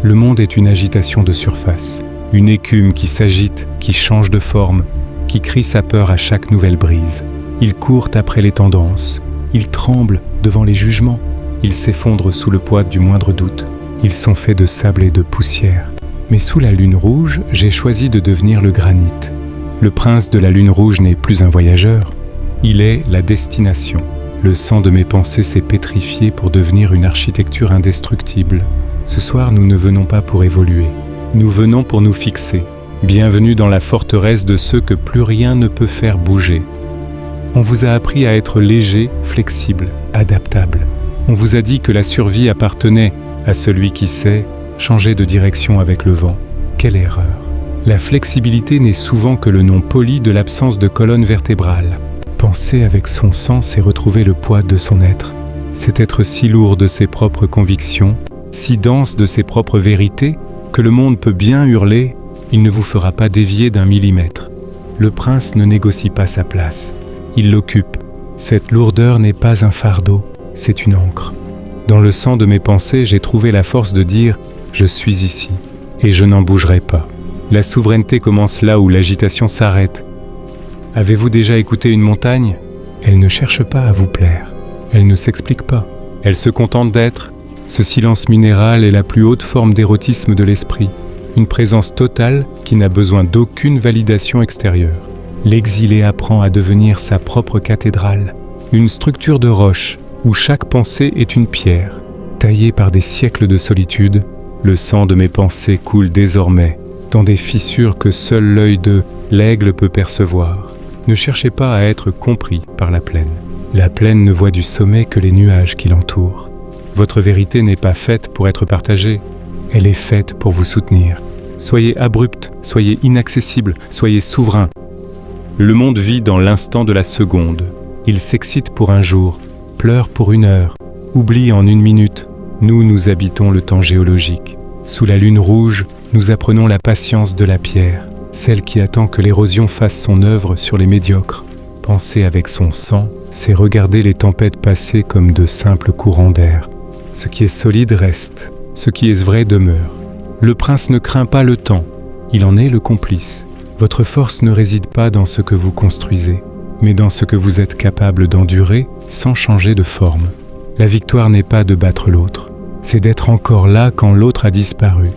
Le monde est une agitation de surface, une écume qui s'agite, qui change de forme, qui crie sa peur à chaque nouvelle brise. Il court après les tendances, il tremble devant les jugements, il s'effondre sous le poids du moindre doute. Ils sont faits de sable et de poussière. Mais sous la lune rouge, j'ai choisi de devenir le granit. Le prince de la lune rouge n'est plus un voyageur, il est la destination. Le sang de mes pensées s'est pétrifié pour devenir une architecture indestructible. Ce soir, nous ne venons pas pour évoluer, nous venons pour nous fixer. Bienvenue dans la forteresse de ceux que plus rien ne peut faire bouger. On vous a appris à être léger, flexible, adaptable. On vous a dit que la survie appartenait à celui qui sait changer de direction avec le vent. Quelle erreur! La flexibilité n'est souvent que le nom poli de l'absence de colonne vertébrale. Penser avec son sang, c'est retrouver le poids de son être. C'est être si lourd de ses propres convictions, si dense de ses propres vérités, que le monde peut bien hurler, il ne vous fera pas dévier d'un millimètre. Le prince ne négocie pas sa place, il l'occupe. Cette lourdeur n'est pas un fardeau, c'est une encre. Dans le sang de mes pensées, j'ai trouvé la force de dire « Je suis ici, et je n'en bougerai pas ». La souveraineté commence là où l'agitation s'arrête. Avez-vous déjà écouté une montagne? Elle ne cherche pas à vous plaire, elle ne s'explique pas, elle se contente d'être. Ce silence minéral est la plus haute forme d'érotisme de l'esprit, une présence totale qui n'a besoin d'aucune validation extérieure. L'exilé apprend à devenir sa propre cathédrale, une structure de roche où chaque pensée est une pierre. Taillée par des siècles de solitude, le sang de mes pensées coule désormais dans des fissures que seul l'œil de l'aigle peut percevoir. Ne cherchez pas à être compris par la plaine. La plaine ne voit du sommet que les nuages qui l'entourent. Votre vérité n'est pas faite pour être partagée, elle est faite pour vous soutenir. Soyez abrupt, soyez inaccessible, soyez souverain. Le monde vit dans l'instant de la seconde. Il s'excite pour un jour, pleure pour une heure, oublie en une minute. Nous habitons le temps géologique. Sous la lune rouge, nous apprenons la patience de la pierre, celle qui attend que l'érosion fasse son œuvre sur les médiocres. Penser avec son sang, c'est regarder les tempêtes passer comme de simples courants d'air. Ce qui est solide reste, ce qui est vrai demeure. Le prince ne craint pas le temps, il en est le complice. Votre force ne réside pas dans ce que vous construisez, mais dans ce que vous êtes capable d'endurer sans changer de forme. La victoire n'est pas de battre l'autre, c'est d'être encore là quand l'autre a disparu.